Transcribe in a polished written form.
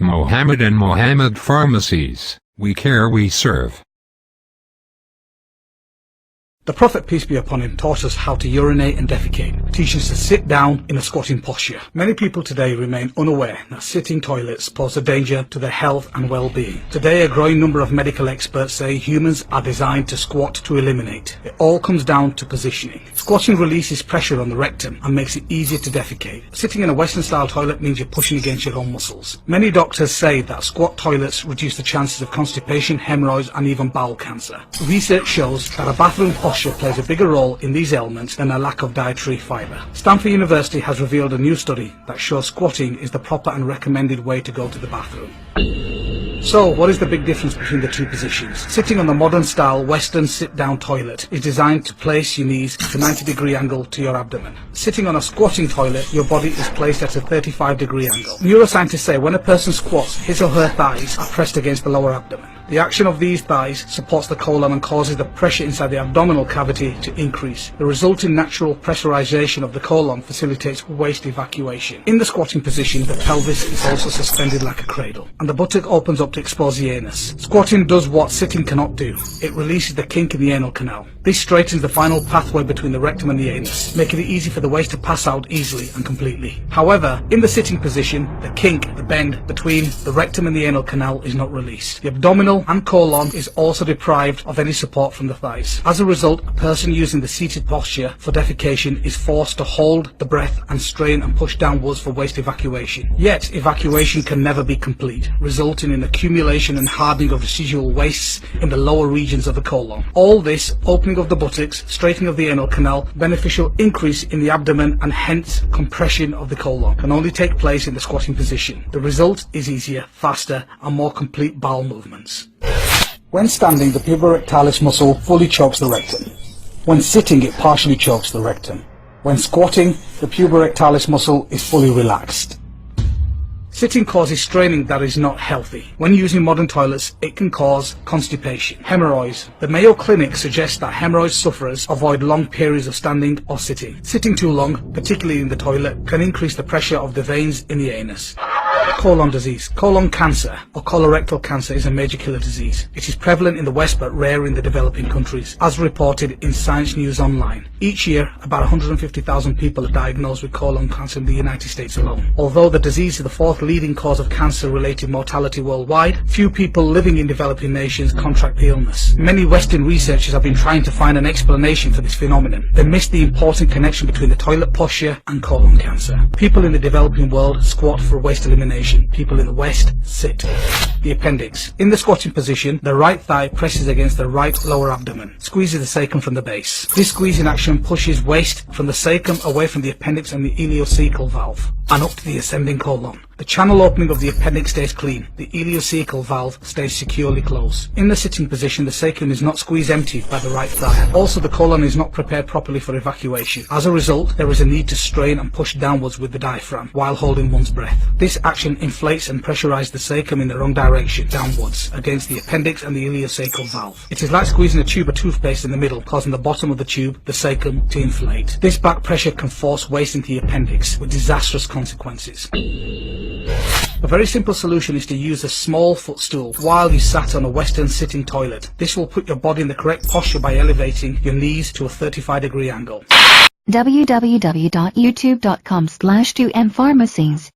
Mohammed and Mohammed Pharmacies, we care, we serve. The Prophet, peace be upon him, taught us how to urinate and defecate, teaching us to sit down in a squatting posture. Many people today remain unaware that sitting toilets pose a danger to their health and well-being. Today, a growing number of medical experts say humans are designed to squat to eliminate. It all comes down to positioning. Squatting releases pressure on the rectum and makes it easier to defecate. Sitting in a Western-style toilet means you're pushing against your own muscles. Many doctors say that squat toilets reduce the chances of constipation, hemorrhoids, and even bowel cancer. Research shows that a bathroom posture plays a bigger role in these ailments than a lack of dietary fibre. Stanford University has revealed a new study that shows squatting is the proper and recommended way to go to the bathroom. So, what is the big difference between the two positions? Sitting on the modern style Western sit-down toilet is designed to place your knees at a 90-degree angle to your abdomen. Sitting on a squatting toilet, your body is placed at a 35-degree angle. Neuroscientists say when a person squats, his or her thighs are pressed against the lower abdomen. The action of these thighs supports the colon and causes the pressure inside the abdominal cavity to increase. The resulting natural pressurization of the colon facilitates waste evacuation. In the squatting position, the pelvis is also suspended like a cradle, and the buttock opens up to expose the anus. Squatting does what sitting cannot do. It releases the kink in the anal canal. This straightens the final pathway between the rectum and the anus, making it easy for the waste to pass out easily and completely. However, in the sitting position, the kink, the bend between the rectum and the anal canal is not released. The abdominal and colon is also deprived of any support from the thighs. As a result, a person using the seated posture for defecation is forced to hold the breath and strain and push downwards for waste evacuation. Yet, evacuation can never be complete, resulting in accumulation and hardening of residual wastes in the lower regions of the colon. All this, opening of the buttocks, straightening of the anal canal, beneficial increase in the abdomen and hence compression of the colon, can only take place in the squatting position. The result is easier, faster and more complete bowel movements. When standing, the puborectalis muscle fully chokes the rectum. When sitting, it partially chokes the rectum. When squatting, the puborectalis muscle is fully relaxed. Sitting causes straining that is not healthy. When using modern toilets, it can cause constipation, hemorrhoids. The Mayo Clinic suggests that hemorrhoid sufferers avoid long periods of standing or sitting. Sitting too long, particularly in the toilet, can increase the pressure of the veins in the anus. Colon disease. Colon cancer or colorectal cancer is a major killer disease. It is prevalent in the West but rare in the developing countries, as reported in Science News Online. Each year, about 150,000 people are diagnosed with colon cancer in the United States alone. Although the disease is the fourth leading cause of cancer-related mortality worldwide, few people living in developing nations contract the illness. Many Western researchers have been trying to find an explanation for this phenomenon. They miss the important connection between the toilet posture and colon cancer. People in the developing world squat for waste elimination. People in the West sit. The appendix. In the squatting position, the right thigh presses against the right lower abdomen, squeezes the sacrum from the base. This squeezing action pushes waste from the sacrum away from the appendix and the ileocecal valve, and up to the ascending colon. The channel opening of the appendix stays clean. The ileocecal valve stays securely closed. In the sitting position, the sacrum is not squeezed empty by the right thigh. Also, the colon is not prepared properly for evacuation. As a result, there is a need to strain and push downwards with the diaphragm while holding one's breath. This action inflates and pressurizes the sacrum in the wrong direction, downwards, against the appendix and the ileocecal valve. It is like squeezing a tube of toothpaste in the middle, causing the bottom of the tube, the sacrum, to inflate. This back pressure can force waste into the appendix, with disastrous consequences. A very simple solution is to use a small footstool while you sat on a Western sitting toilet. This will put your body in the correct posture by elevating your knees to a 35-degree angle. www.youtube.com/2mpharmacies